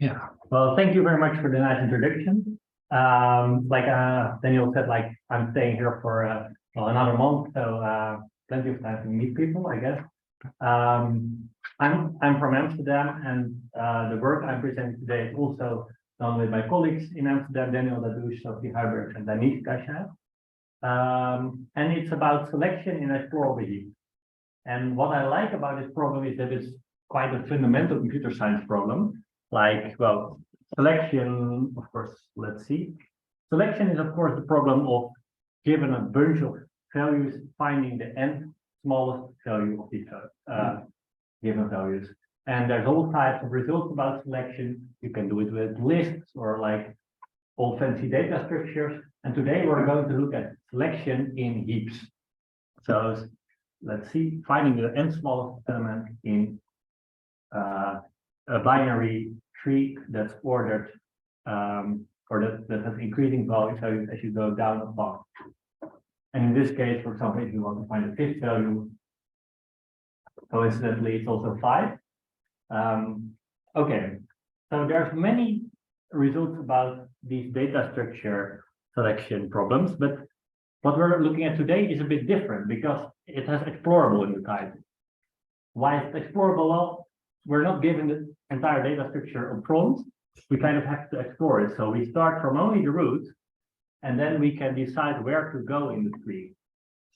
Yeah, well, thank you very much for the nice introduction. Like Daniel said, like I'm staying here for well, another month, so plenty of time to meet people, I guess. I'm from Amsterdam, and the work I'm presenting today is also done with my colleagues in Amsterdam, Daniel Dadouche, Sophie Huibert, and Danish Kasha. And it's about selection in Explorable Heaps. And what I like about this problem is that it's quite a fundamental computer science problem. Like, well, selection, of course, let's see. Selection is, of course, the problem of given a bunch of values, finding the nth smallest value of these given values. And there's all types of results about selection. You can do it with lists or like all fancy data structures. And today we're going to look at selection in heaps. So let's see, finding the nth smallest element in a binary tree that's ordered or that has increasing values as you go down a path. And in this case, for example, if you want to find the fifth value, coincidentally, it's also 5. Okay, so there's many results about these data structure selection problems, but what we're looking at today is a bit different because it has explorable in the title. Why is it explorable? Well, we're not given the entire data structure up front. We kind of have to explore it. So we start from only the root, and then we can decide where to go in the tree.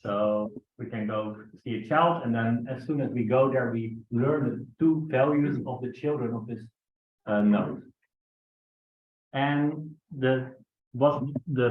So we can go see a child, and then as soon as we go there, we learn the 2 values of the children of this node. And the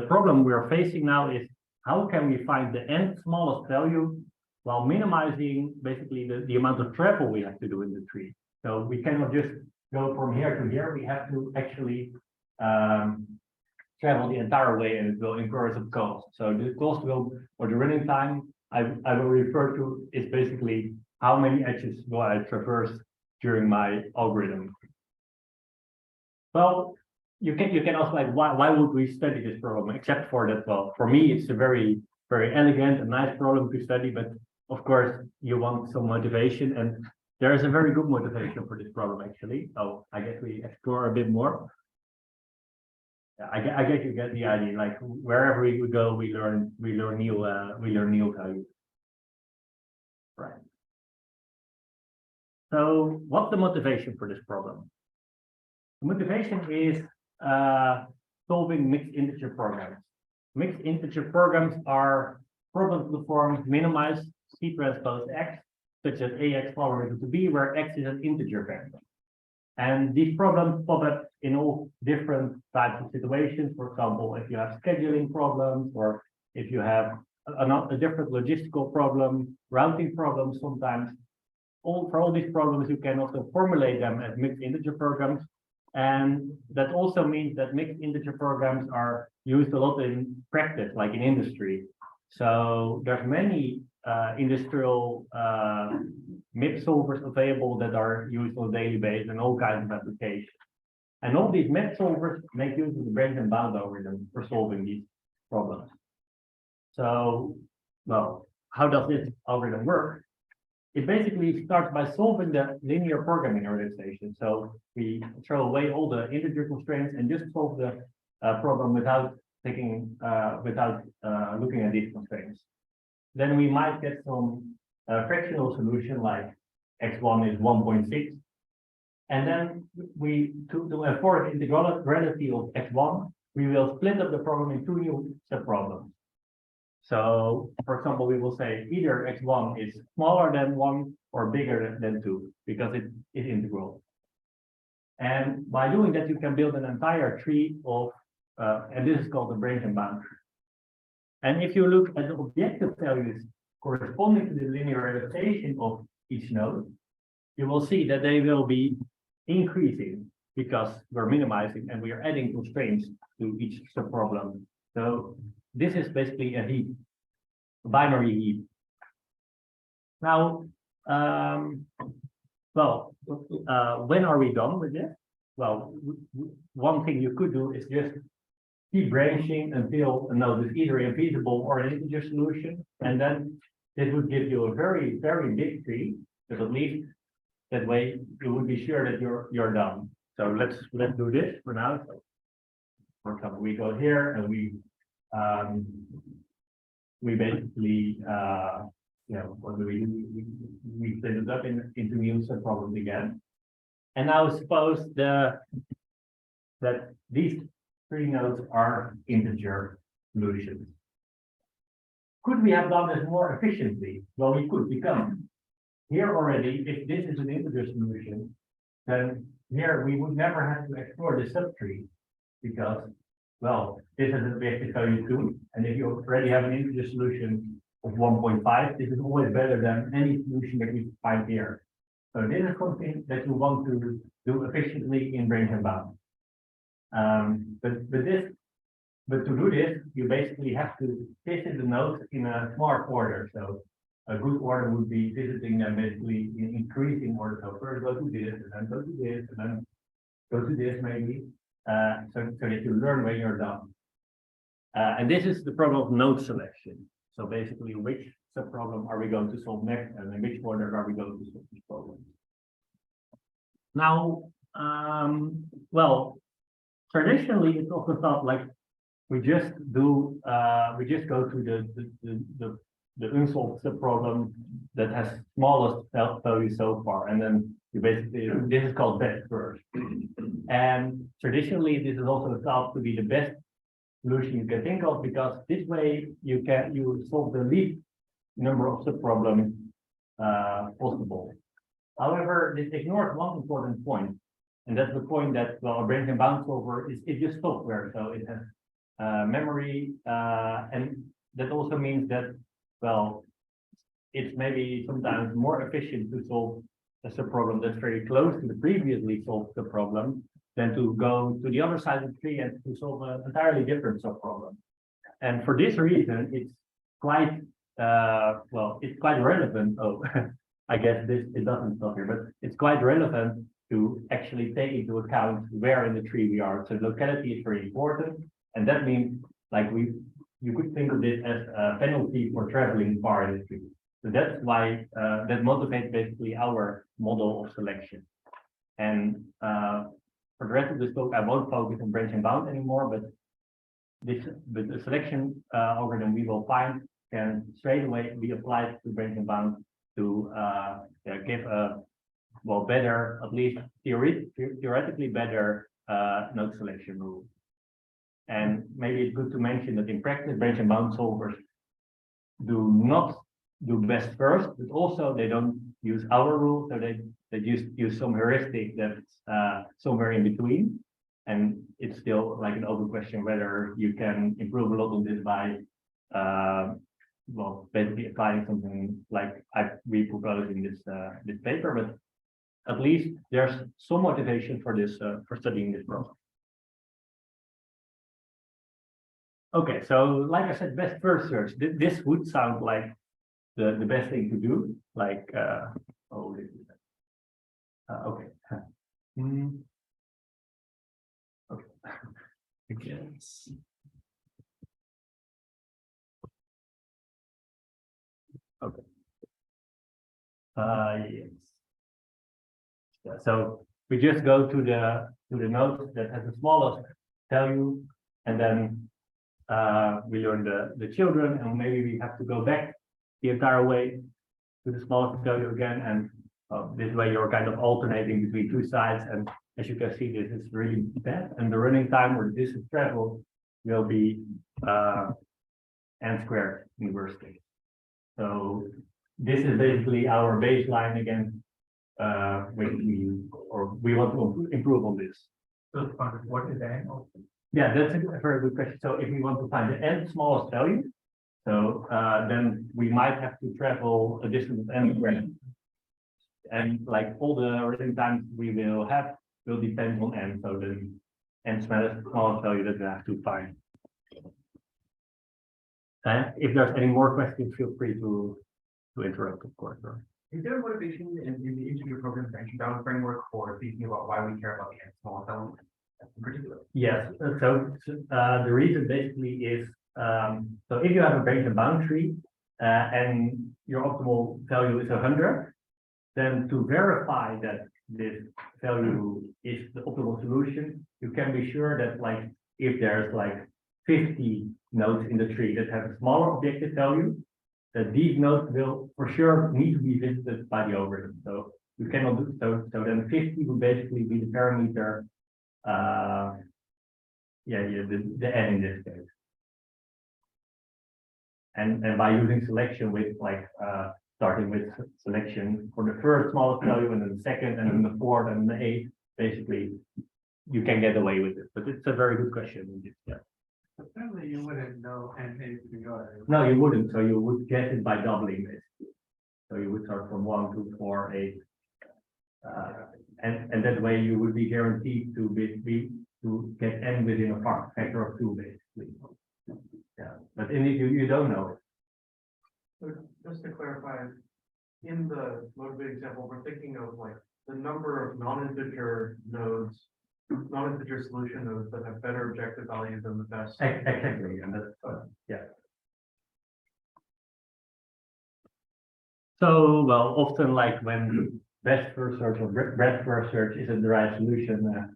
problem we're facing now is how can we find the nth smallest value while minimizing basically the amount of travel we have to do in the tree. So we cannot just go from here to here. We have to actually travel the entire way, and it will incur some cost. So the cost will, or the running time I will refer to is basically how many edges will I traverse during my algorithm. Well, you can also like why would we study this problem except for that? Well, for me it's a very elegant and nice problem to study, but of course you want some motivation, and there is a very good motivation for this problem actually. So I guess we explore a bit more. Yeah, I guess you get the idea. Like wherever we go, we learn new values. Right. So what's the motivation for this problem? The motivation is solving mixed integer programs. Mixed integer programs are problems of the form minimize C transpose x, such as ax logarithm to b, where x is an integer vector. And these problems pop up in all different types of situations. For example, if you have scheduling problems, or if you have a different logistical problem, routing problems sometimes. For all these problems, you can also formulate them as mixed integer programs. And that also means that mixed integer programs are used a lot in practice, like in industry. So there's many industrial MIP solvers available that are used on a daily basis in all kinds of applications. And all these MIP solvers make use of the branch and bound algorithm for solving these problems. So, well, how does this algorithm work? It basically starts by solving the linear programming organization. So we throw away all the integer constraints and just solve the problem without looking at these constraints. Then we might get some fractional solution like x1 is 1.6. And then to enforce integrality of x1, we will split up the problem in 2 new subproblems. So, for example, we will say either x1 is smaller than 1 or bigger than 2 because it is integral. And by doing that, you can build an entire tree of, and this is called the branch and bound tree. And if you look at the objective values corresponding to the linearization of each node, you will see that they will be increasing because we're minimizing and we are adding constraints to each subproblem. So this is basically a heap, a binary heap. Now, when are we done with this? Well, one thing you could do is just keep branching until a node is either infeasible or an integer solution, and then this would give you a very big tree, but at least that way you would be sure that you're done. So let's do this for now. So, for example, we go here and we basically what do? We split it up into new subproblems again. And now suppose that these three nodes are integer solutions. Could we have done this more efficiently? Well, we could, because here already, if this is an integer solution, then here we would never have to explore the subtree, because, well, this is a basic value 2, and if you already have an integer solution of 1.5, this is always better than any solution that we find here. So this is something that you want to do efficiently in range and bound. But to do this, you basically have to visit the nodes in a smart order. So a good order would be visiting them basically in increasing order. So first go to this, and then go to this, and then go to this maybe, so that you learn when you're done. And this is the problem of node selection. So basically, which subproblem are we going to solve next, and in which order are we going to solve this problem? Now, well, traditionally, it's often thought like we just go to the unsolved subproblem that has smallest value so far, and then you basically, this is called best first. And traditionally, this is also thought to be the best solution you can think of, because this way you solve the least number of subproblems possible. However, this ignores one important point, and that's the point that, well, a branch and bound solver is just software, so it has memory, and that also means that, well, it's maybe sometimes more efficient to solve a subproblem that's very close to the previously solved subproblem than to go to the other side of the tree and to solve an entirely different subproblem. And for this reason, it's quite it's quite relevant. Oh, I guess it doesn't stop here, but it's quite relevant to actually take into account where in the tree we are. So locality is very important, and that means like you could think of this as a penalty for traveling far in the tree. So that's why that motivates basically our model of selection. And for the rest of this talk, I won't focus on branch and bound anymore, but the selection algorithm we will find can straight away be applied to branch and bound to give a better, at least theoretically better node selection rule. And maybe it's good to mention that in practice, branch and bound solvers do not do best first, but also they don't use our rule, so they just use some heuristic that's somewhere in between. And it's still like an open question whether you can improve a lot on this by basically applying something like we propose in this paper, but at least there's some motivation for this for studying this problem. Okay, so like I said, best first search. This would sound like the best thing to do. Like okay. Okay. I guess. Okay. Yes. Yeah, so we just go to the node that has the smallest value, and then we learn the children, and maybe we have to go back the entire way to the smallest value again, and this way you're kind of alternating between two sides, and as you can see, this is really bad, and the running time or the distance traveled will be n squared in the worst case. So this is basically our baseline against which we want to improve on this. So what is the n? Yeah, that's a very good question. So if we want to find the n smallest value, so then we might have to travel a distance of n squared. And like all the running times we will have will depend on n. So the n smallest value that we have to find. And if there's any more questions, feel free to interrupt, of course. Is there a motivation in the interview program branch and bound framework for thinking about why we care about the n smallest element in particular? Yes. So the reason basically is so if you have a branch and bound tree and your optimal value is 100, then to verify that this value is the optimal solution, you can be sure that like if there's like 50 nodes in the tree that have a smaller objective value, that these nodes will for sure need to be visited by the algorithm. So you cannot do so. So then 50 would basically be the parameter. The n in this case. And by using selection with like starting with selection for the first smallest value and then the second and then the fourth and the eighth, basically you can get away with it. But it's a very good question. Yeah. Apparently you wouldn't know and to go. No, you wouldn't. So you would get it by doubling this. So you would start from 1, 2, 4, 8. And that way you would be guaranteed to get n within a factor of 2, basically. Yeah, but indeed you don't know it. So just to clarify, in the motivated example, we're thinking of like the number of non-integer nodes, non-integer solution nodes that have better objective values than the best. Exactly, and that's yeah. So well, often like when best first search or breadth first search isn't the right solution,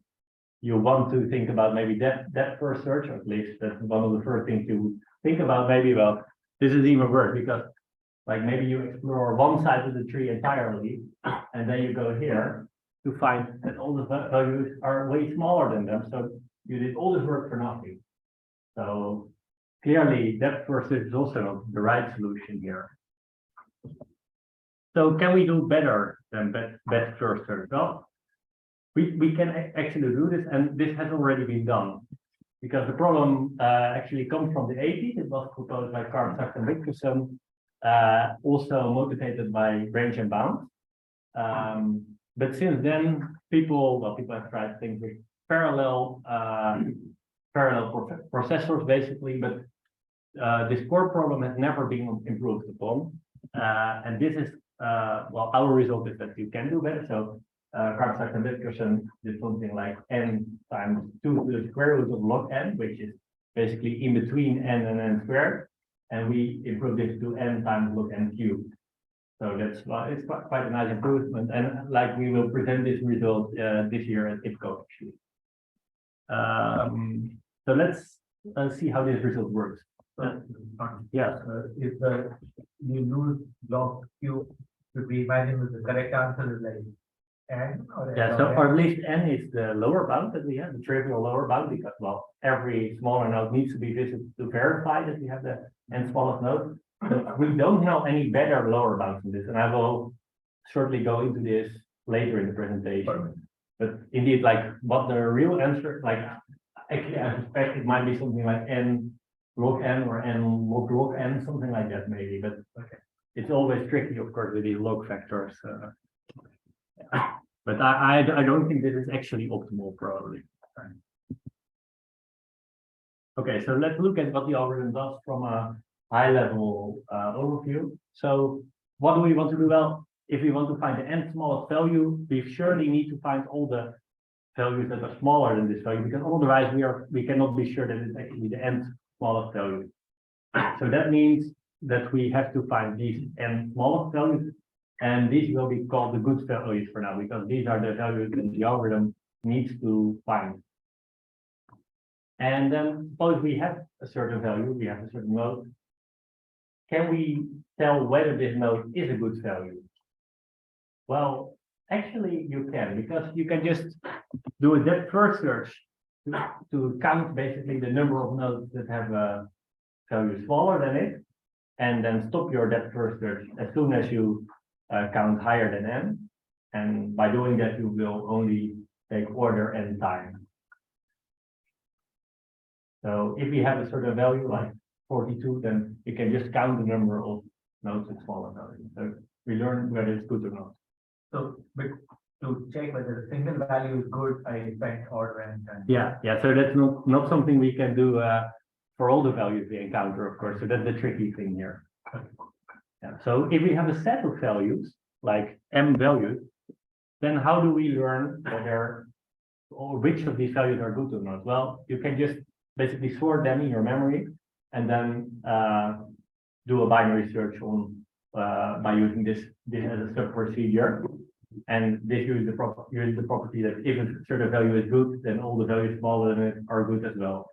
you want to think about maybe that first search, or at least that's one of the first things you think about. Maybe well, this is even worse because like maybe you explore one side of the tree entirely, and then you go here to find that all the values are way smaller than them. So you did all this work for nothing. So clearly that first search is also not the right solution here. So can we do better than best first search? Well, we can actually do this, and this has already been done. Because the problem actually comes from the 80s. It was proposed by Carl Sachs and Witkerson, also motivated by range and bound. But since then, people have tried things with parallel processors, basically, but this core problem has never been improved upon. And this is, well, our result is that you can do better. So Carl Sachs and Witkerson did something like n times 2 to the square root of log n, which is basically in between n and n squared. And we improved this to n times log n cubed. So that's it's quite a nice improvement. And like we will present this result this year at IPCO actually. So let's see how this result works. Yeah. If you lose log q, should we imagine that the correct answer is like n? Or Yeah, so or at least n is the lower bound that we have, the trivial lower bound, because well, every smaller node needs to be visited to verify that we have the n smallest node. But we don't know any better lower bounds than this, and I will shortly go into this later in the presentation. But indeed, like what the real answer, like actually I suspect it might be something like n log n or n log n, something like that maybe, but okay. It's always tricky, of course, with these log factors. But I don't think this is actually optimal, probably. Okay, so let's look at what the algorithm does from a high-level overview. So what do we want to do? Well, if we want to find the n smallest value, we surely need to find all the values that are smaller than this value, because otherwise we cannot be sure that it's actually the n smallest value. So that means that we have to find these n smallest values, and these will be called the good values for now, because these are the values that the algorithm needs to find. And then suppose we have a certain value, we have a certain node. Can we tell whether this node is a good value? Well, actually you can, because you can just do a depth first search to count basically the number of nodes that have a value smaller than it, and then stop your depth first search as soon as you count higher than n. And by doing that, you will only take order n time. So if we have a certain value like 42, then you can just count the number of nodes with smaller values. So we learn whether it's good or not. So, but to check whether a single value is good, I spent order n time. Yeah. So that's not something we can do for all the values we encounter, of course. So that's the tricky thing here. Yeah. So if we have a set of values, like m values, then how do we learn whether or which of these values are good or not? Well, you can just basically sort them in your memory and then do a binary search on by using this as a sub procedure. And this uses the property that if a certain value is good, then all the values smaller than it are good as well.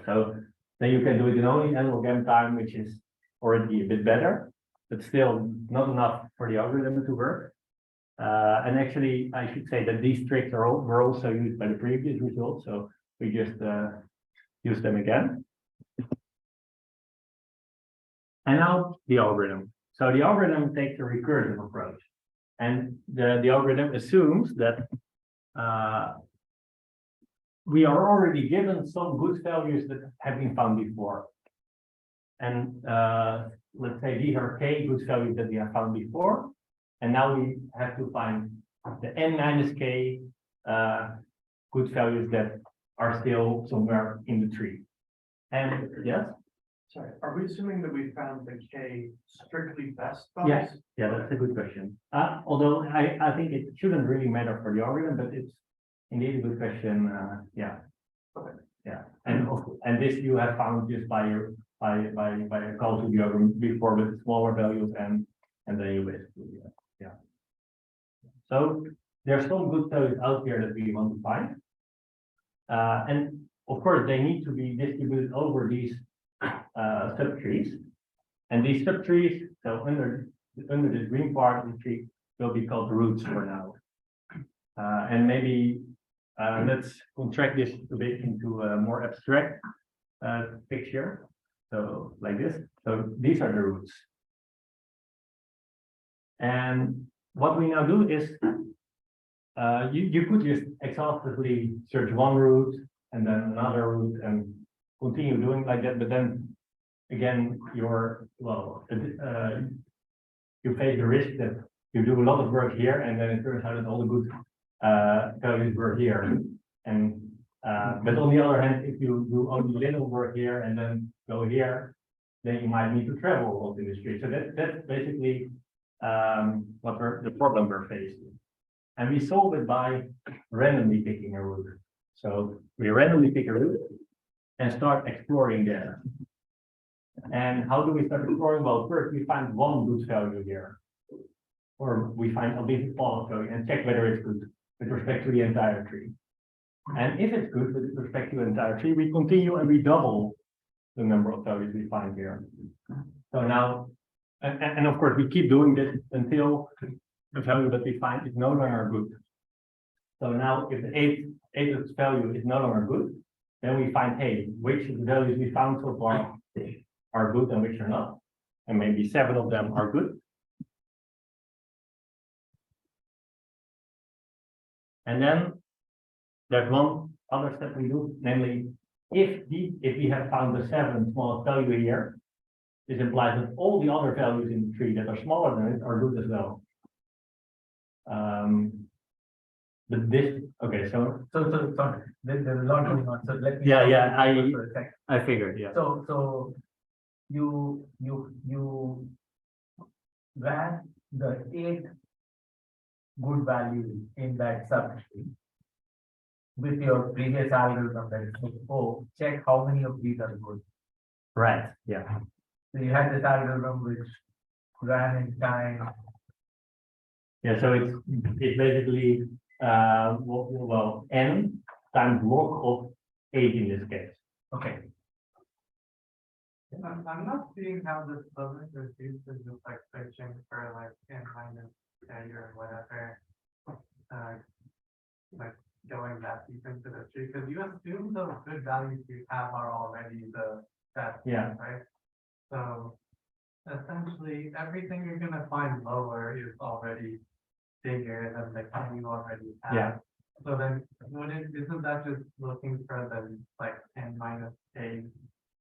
So then you can do it in only n log m time, which is already a bit better, but still not enough for the algorithm to work. And actually, I should say that these tricks were also used by the previous results, so we just use them again. And now the algorithm. So the algorithm takes a recursive approach, and the algorithm assumes that we are already given some good values that have been found before. And let's say these are k good values that we have found before. And now we have to find the n minus k good values that are still somewhere in the tree. And yes, Sorry, are we assuming that we found the K strictly best yes, values? yeah, that's a good question. Although I think it shouldn't really matter for the algorithm, but it's indeed a good question. Yeah. Okay. Yeah, and this you have found just by a call to the algorithm before with smaller values and then you basically yeah. So there's some good values out here that we want to find. And of course, they need to be distributed over these subtrees. And these subtrees, so under the green part of the tree, will be called roots for now. And maybe let's contract this a bit into a more abstract picture. So like this. So these are the roots. And what we now do is you could just exhaustively search one root and then another root and continue doing like that, but then again you face the risk that you do a lot of work here and then it turns out that all the good values were here. And but on the other hand, if you do only little work here and then go here, then you might need to travel a lot in the street. So that's basically the problem we're facing. And we solve it by randomly picking a root. So we randomly pick a root and start exploring there. And how do we start exploring? Well, first we find one good value here. Or we find a big false value and check whether it's good with respect to the entire tree. And if it's good with respect to the entire tree, we continue and we double the number of values we find here. So now, and of course, we keep doing this until the value that we find is no longer good. So now if the eighth value is no longer good, then we find, hey, which of the values we found so far are good and which are not. And maybe 7 of them are good. And then there's one other step we do, namely, if we have found the 7th smallest value here, this implies that all the other values in the tree that are smaller than it are good as well. But this, okay, so sorry, there's a lot going on, so let me. Yeah, for a second. I figured, yeah. So you ran the 8 good values in that subtree with your previous algorithm that is, oh, check how many of these are good. Right, yeah. So you had this algorithm which ran in time. Yeah, so it's basically well, n times log of 8 in this case. Okay. I'm not seeing how this doesn't reduce the just like searching for like n minus k or whatever. Like going that deep into the tree, because you assume those good values you have are already the best, Yeah. right? So essentially everything you're gonna find lower is already bigger than the kind you already have. Yeah. So then isn't that just looking for the like n minus k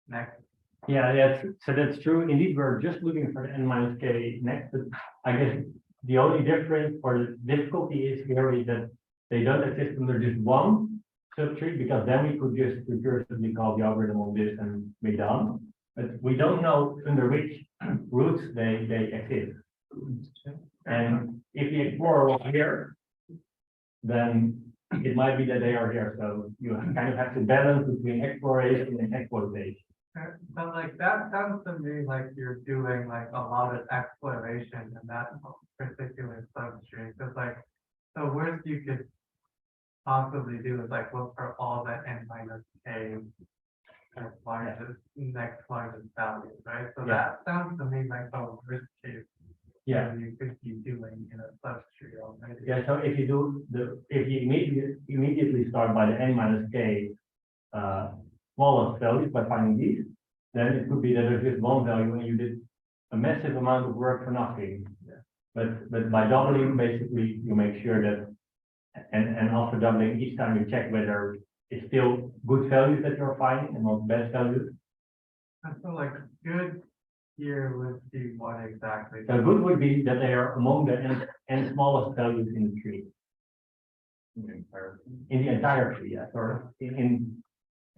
next? Yeah, so that's true. Indeed, we're just looking for the n minus k next, but I guess the only difference or the difficulty is here is that they don't exist under just one subtree, because then we could just recursively call the algorithm on this and be done. But we don't know under which roots they exist. And if we explore over here, then it might be that they are here. So you kind of have to balance between exploration and exploitation. But like that sounds to me like you're doing like a lot of exploration in that particular substrate, because like the worst you could possibly do is like look for all the n minus k as largest, next largest values, right? So Yeah. that sounds to me like the worst case Yeah. you could be doing in a substrate already. Yeah, so if you do if you immediately start by the n minus k smallest values by finding these, then it could be that there's just one value and you did a massive amount of work for nothing. But by doubling, basically, you make sure that, and after doubling, each time you check whether it's still good values that you're finding and not bad values. I feel like good here would be what exactly? So good would be that they are among the n smallest values in the tree. In the entire tree, yes, or in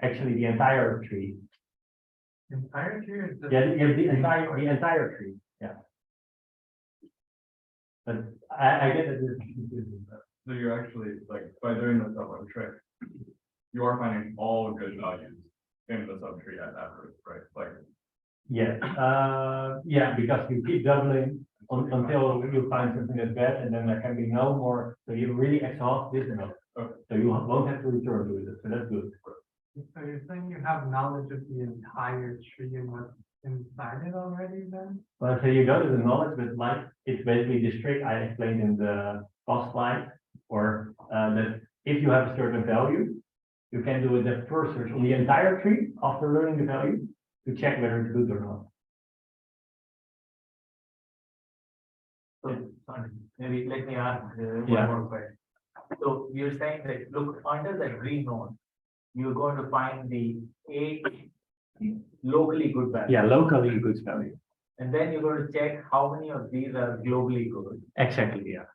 actually the entire tree. Entire tree or just? Yeah, the entire tree, yeah. But I get that this is confusing, but So you're actually, like, by doing the subway trick, you are finding all good values in the subtree at that root, right? Like, yeah, yeah, because you keep doubling until you find something that's bad, and then there can be no more, so you really exhaust this enough. Okay. So you won't have to return to it, so that's good. So you're saying you have knowledge of the entire tree and what's inside it already then? Well, so you go to the knowledge, but like, it's basically this trick I explained in the past slide, or that if you have a certain value, you can do a depth first search on the entire tree after learning the value to check whether it's good or not. So, sorry, maybe let me ask Yeah. one more question. So you're saying that, look, under the green node, you're going to find the 8 locally good values. Yeah, locally good value. And then you're going to check how many of these are globally good. Exactly, yeah.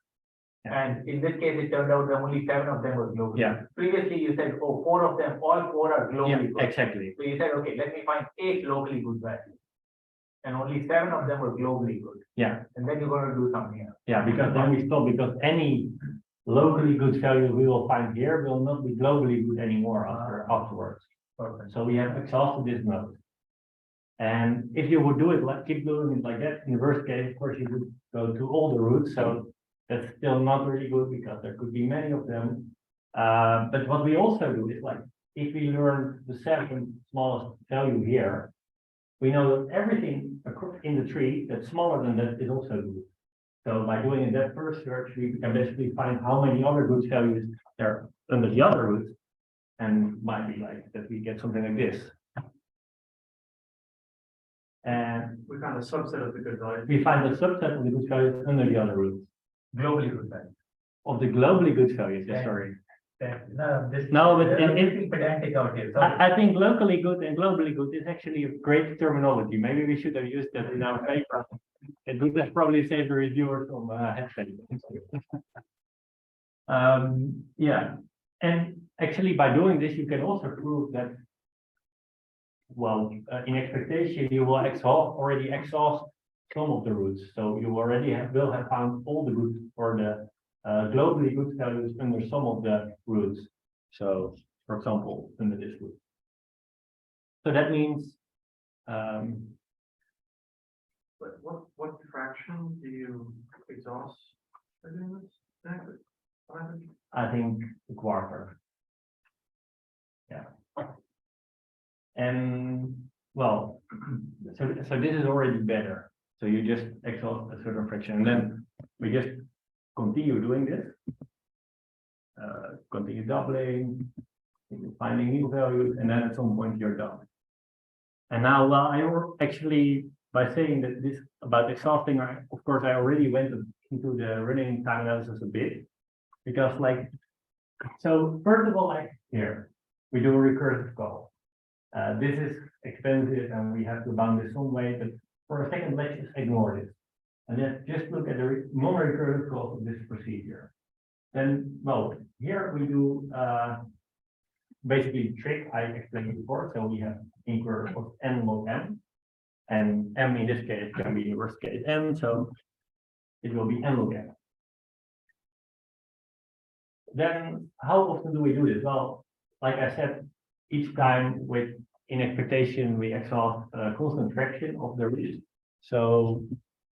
And in this case, it turned out that only 7 of them were globally. Yeah. Previously, you said, oh, 4 of them, all 4 are globally good. Exactly. So you said, okay, let me find 8 locally good values. And only 7 of them were globally good. Yeah, And then you're going to do something else. yeah, because then we stop, because any locally good value we will find here will not be globally good anymore afterwards. Perfect. So we have exhausted this node. And if you would do it like, keep doing it like that, in the worst case, of course, you would go to all the roots, so that's still not really good because there could be many of them. But what we also do is like, if we learn the 7 smallest value here, we know that everything in the tree that's smaller than that is also good. So by doing a depth first search, we can basically find how many other good values there are under the other roots. And might be like that we get something like this. And We found a subset of the good values. we find a subset of the good values under the other roots. Globally good values. Of the globally good values, yes, sorry. No, but in pedantic out here. Sorry. I think locally good and globally good is actually a great terminology. Maybe we should have used that in our paper. It would have probably saved the reviewers from headset. Yeah, and actually by doing this, you can also prove that, well, in expectation, you will already exhaust some of the roots. So you already will have found all the good or the globally good values under some of the roots. So, for example, under this root. So that means, But what fraction do you exhaust for doing this? Exactly. I think a quarter. Yeah. And well, so this is already better. So you just exhaust a certain fraction, and then we just continue doing this. Continue doubling, finding new values, and then at some point you're done. And now, well, I actually, by saying that this about exhausting, of course, I already went into the running time analysis a bit. Because like, so first of all, like here, we do a recursive call. This is expensive and we have to bound this some way, but for a second, let's just ignore this. And let's just look at the non-recursive calls of this procedure. Then, well, here we do basically the trick I explained before. So we have incurve of n log m, and m in this case can be in worst case n, so it will be n log m. Then how often do we do this? Well, like I said, each time with in expectation, we exhaust a constant fraction of the root. So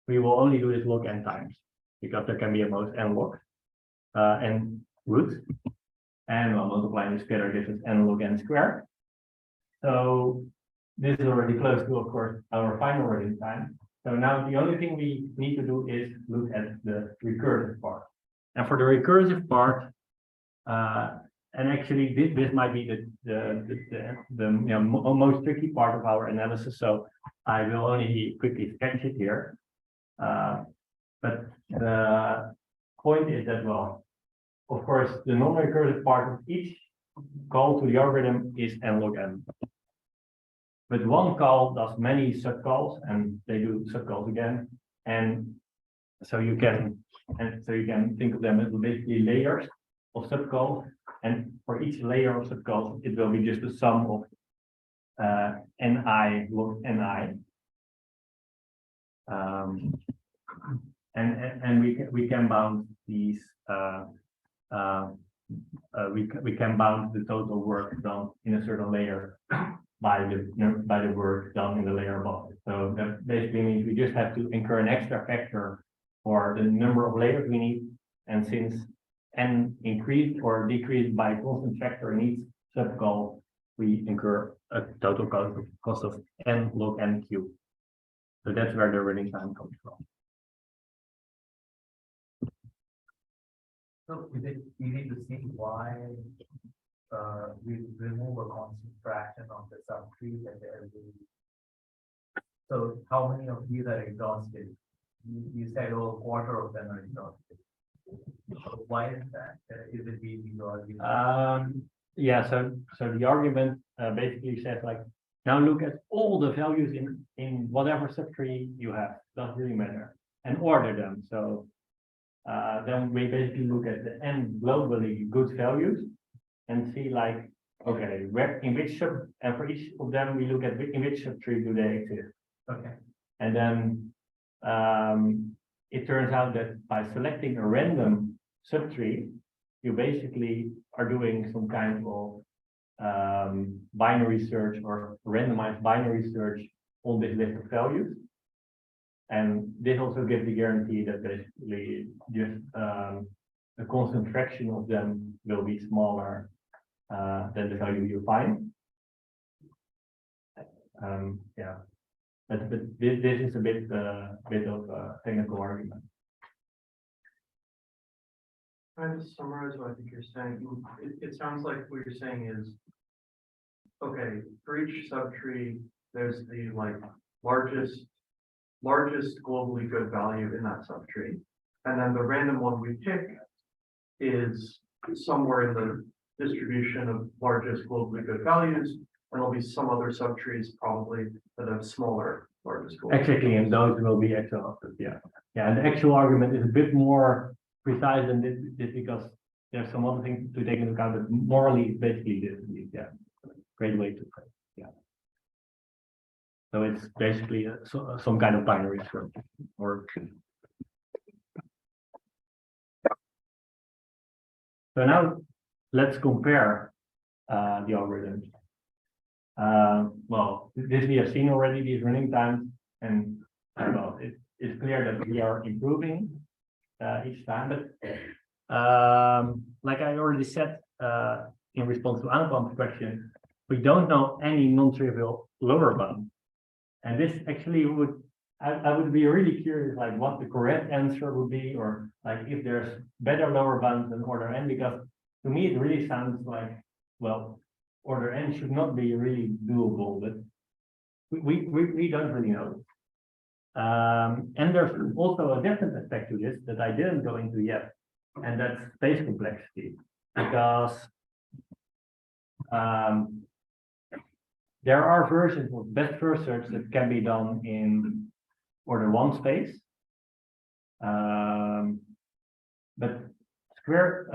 we will only do this log n times because there can be a most n log n root. And while multiplying the scalar gives us n log n squared. So this is already close to, of course, our final running time. So now the only thing we need to do is look at the recursive part. And for the recursive part, and actually this might be the most tricky part of our analysis. So I will only quickly sketch it here. But the point is that, well, of course, the non-recursive part of each call to the algorithm is n log n. But one call does many subcalls, and they do subcalls again. And so you can think of them as basically layers of subcalls. And for each layer of subcalls, it will be just the sum of ni log ni. And we can bound these. We can bound the total work done in a certain layer by the work done in the layer above it. So that basically means we just have to incur an extra factor for the number of layers we need. And since n increased or decreased by a constant factor in each subcall, we incur a total cost of n log n cubed. So that's where the running time comes from. So is it easy to see why we remove a constant fraction of the subtree that there will? So how many of these are exhausted? You said, oh, a quarter of them are exhausted. So why is that? Is it easy or? Yeah, so the argument basically says like, now look at all the values in whatever subtree you have, doesn't really matter, and order them. So then we basically look at the n globally good values and see like, okay, where in which and for each of them we look at in which subtree do they exist. Okay. And then it turns out that by selecting a random subtree, you basically are doing some kind of binary search or randomized binary search on this list of values. And this also gives the guarantee that basically just a constant fraction of them will be smaller than the value you find. Yeah, but this is a bit of a technical argument. Can I just summarize what I think you're saying? It sounds like what you're saying is, okay, for each subtree, there's the like largest globally good value in that subtree. And then the random one we pick is somewhere in the distribution of largest globally good values. And there'll be some other subtrees probably that have smaller largest globally. Exactly, and those will be exhausted. Yeah, yeah, and the actual argument is a bit more precise than this because there's some other things to take into account, but morally it's basically this. Yeah, great way to put it. Yeah. So it's basically some kind of binary search or. So now let's compare the algorithms. Well, this we have seen already, these running times, and well, it's clear that we are improving each time. But like I already said in response to Anupam's question, we don't know any non-trivial lower bound. And this actually I would be really curious, like what the correct answer would be, or like if there's better lower bounds than order n, because to me it really sounds like, well, order n should not be really doable, but we don't really know. And there's also a different aspect to this that I didn't go into yet, and that's space complexity, because there are versions of best first search that can be done in order 1 space. But square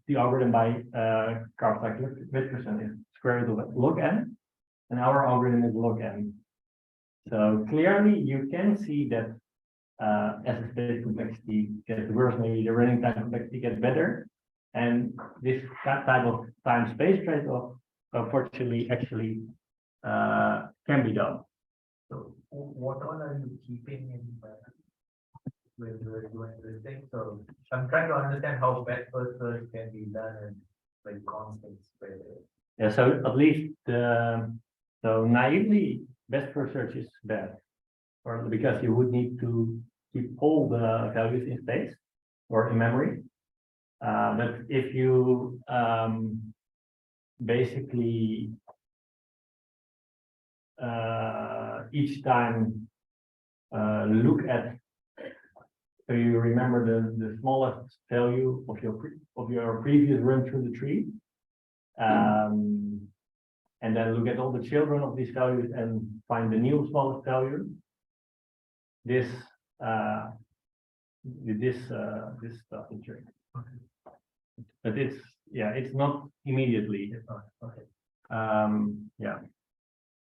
the algorithm by Carl Wittgenstein is square root of log n, and our algorithm is log n. So clearly you can see that as the space complexity gets worse, maybe the running time complexity gets better, and this type of time-space trade-off unfortunately actually can be done. So what all are you keeping in when you're doing this thing? So I'm trying to understand how best first search can be done in like constants. Yeah, so at least so naively, best first search is bad. Or because you would need to keep all the values in space or in memory. But if you basically each time look at, so you remember the smallest value of your previous run through the tree, and then look at all the children of these values and find the new smallest value. This stuff is trick. But it's not immediately. Okay.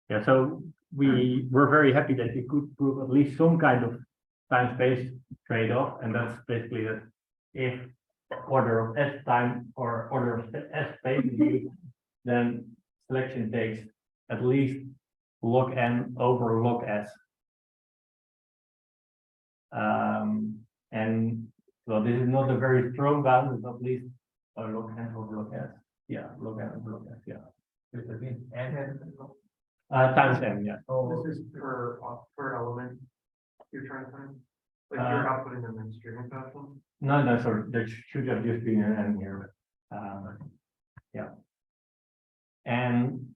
Yeah, so we were very happy that we could prove at least some kind of time-space trade-off, and that's basically that if order of S time or order of S space is used, then selection takes at least log n over log S. And well, this is not a very strong bound, it's at least log n over log S. Yeah, log n over log S, yeah. It's again and Times n, yeah. oh, This is per element you're trying to find? Like you're outputting them in streaming fashion? No, sorry, there should have just been an n here. Yeah. And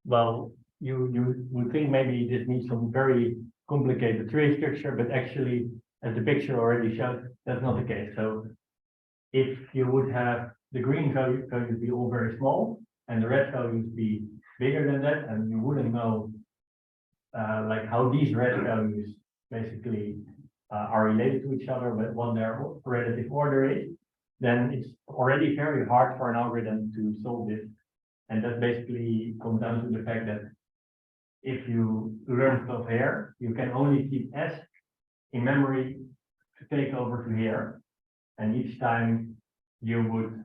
well, you would think maybe this needs some very complicated tree structure, but actually, as the picture already showed, that's not the case. So if you would have the green values be all very small and the red values be bigger than that, and you wouldn't know like how these red values basically are related to each other, but what their relative order is, then it's already very hard for an algorithm to solve this. And that basically comes down to the fact that if you learn stuff here, you can only keep S in memory to take over to here. And each time you would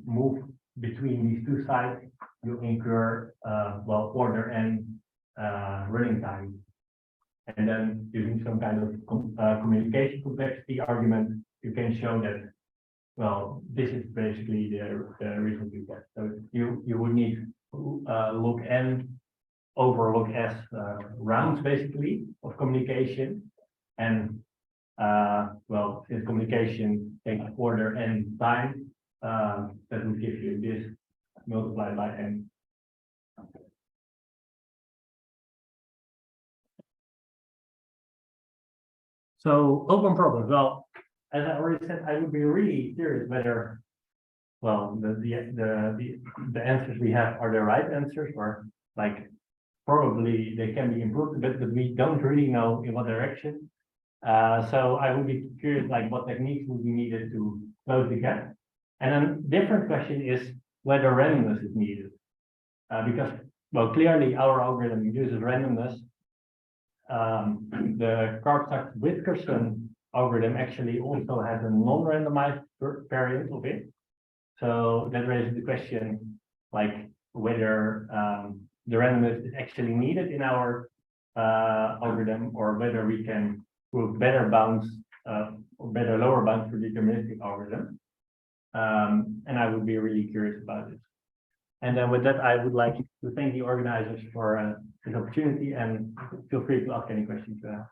move between these two sides, you incur well, order and running time. And then using some kind of communication complexity argument, you can show that, well, this is basically the result you get. So you would need log n over log S rounds basically of communication. And well, since communication takes order n time, that will give you this multiplied by n. So open problems. Well, as I already said, I would be really curious whether, well, the answers we have are the right answers, or like probably they can be improved a bit, but we don't really know in what direction. So I would be curious, like what techniques would be needed to close the gap. And then different question is whether randomness is needed, because well, clearly our algorithm uses randomness. The Karpstadt-Witkerson algorithm actually also has a non-randomized variant of it. So that raises the question, like whether the randomness is actually needed in our algorithm, or whether we can prove better bounds or better lower bounds for deterministic algorithm. And I would be really curious about it. And then with that, I would like to thank the organizers for this opportunity, and feel free to ask any questions you have.